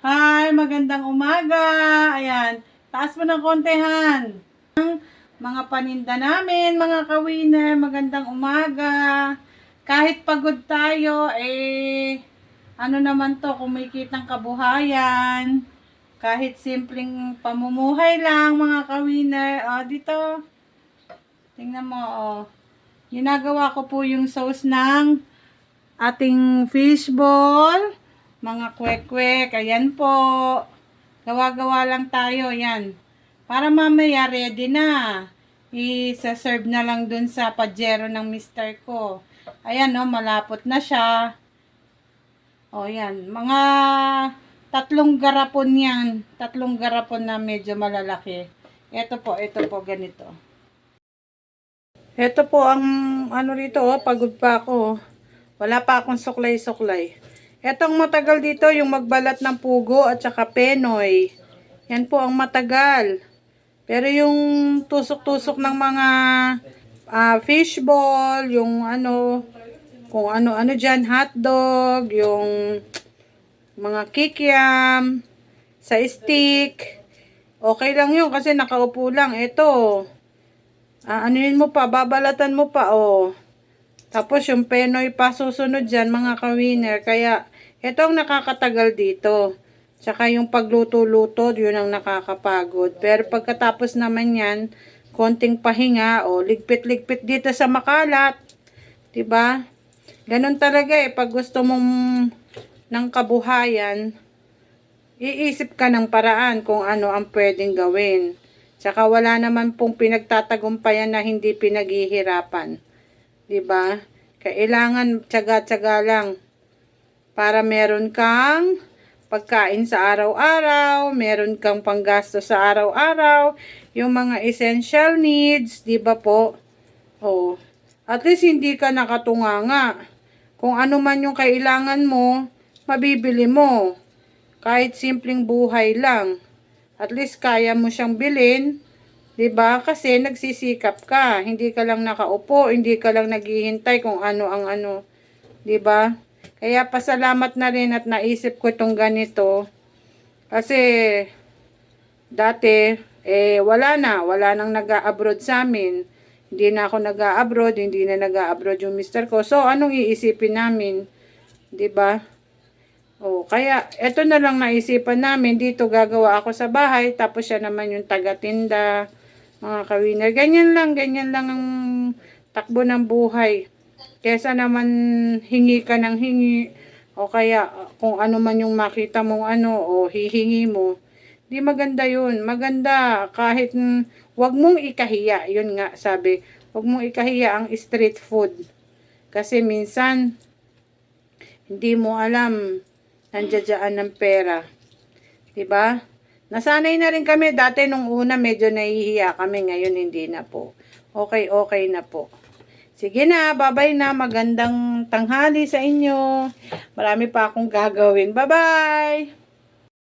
Hi, magandang umaga. Ayan, taas mo ng kontehan. Mga paninda namin, mga ka-winner, magandang umaga. Kahit pagod tayo, ano naman to, kumikitang kabuhayan. Kahit simpleng pamumuhay lang, mga ka-winner. Dito, tingnan mo, ginagawa ko po yung sauce ng ating fishball, mga kwek-kwek, ayan po. Gawa-gawa lang tayo, yan. Para mamaya ready na. I-serve na lang dun sa pajero ng mister ko. Ayan, malapot na siya. Yan. Mga 3 garapon yan. 3 garapon na medyo malalaki. Ito po, ganito. Ito po ang ano rito, pagod pa ako. Wala pa akong suklay-suklay. Etong matagal dito, yung magbalat ng pugo at saka penoy. Yan po ang matagal. Pero yung tusok-tusok ng mga fishball, yung kung ano-ano dyan, hotdog, yung mga kikiam, sa stick. Okay lang yun kasi nakaupo lang. Ito, anuin mo pa, babalatan mo pa, Tapos yung penoy pa susunod dyan, mga ka-winner. Kaya ito ang nakakatagal dito. Tsaka yung pagluto-luto, yun ang nakakapagod. Pero pagkatapos naman yan, konting pahinga, ligpit-ligpit dito sa makalat. 'Di ba? Ganun talaga pag gusto mong ng kabuhayan, iisip ka ng paraan kung ano ang pwedeng gawin. Tsaka wala naman pong pinagtatagumpayan na hindi pinaghihirapan. 'Di ba? Kailangan tiyaga-tiyaga lang para meron kang pagkain sa araw-araw, meron kang panggasto sa araw-araw, yung mga essential needs, 'di ba po? At least hindi ka nakatunganga. Kung ano man yung kailangan mo, mabibili mo. Kahit simpleng buhay lang. At least kaya mo siyang bilhin. 'Di ba? Kasi nagsisikap ka, hindi ka lang nakaupo, hindi ka lang naghihintay kung ano ang 'di ba? Kaya pasalamat na rin at naisip ko itong ganito. Kasi dati wala nang nag-a-abroad sa amin. Hindi na ako nag-a-abroad, hindi na nag-a-abroad yung mister ko. So anong iisipin namin? 'Di ba? Kaya eto na lang naisipan namin, dito gagawa ako sa bahay, tapos siya naman yung taga-tinda. Mga ka-winner, ganyan lang ang takbo ng buhay. Kesa naman hingi ka ng hingi, o kaya kung ano man yung makita mong hihingi mo. Di maganda yun. Maganda kahit wag mong ikahiya. Yun nga sabi, wag mong ikahiya ang street food. Kasi minsan, hindi mo alam, nandiyan ng pera. Diba? Nasanay na rin kami. Dati nung una medyo nahihiya kami. Ngayon hindi na po. Okay na po. Sige na. Bye-bye na. Magandang tanghali sa inyo. Marami pa akong gagawin. Bye-bye!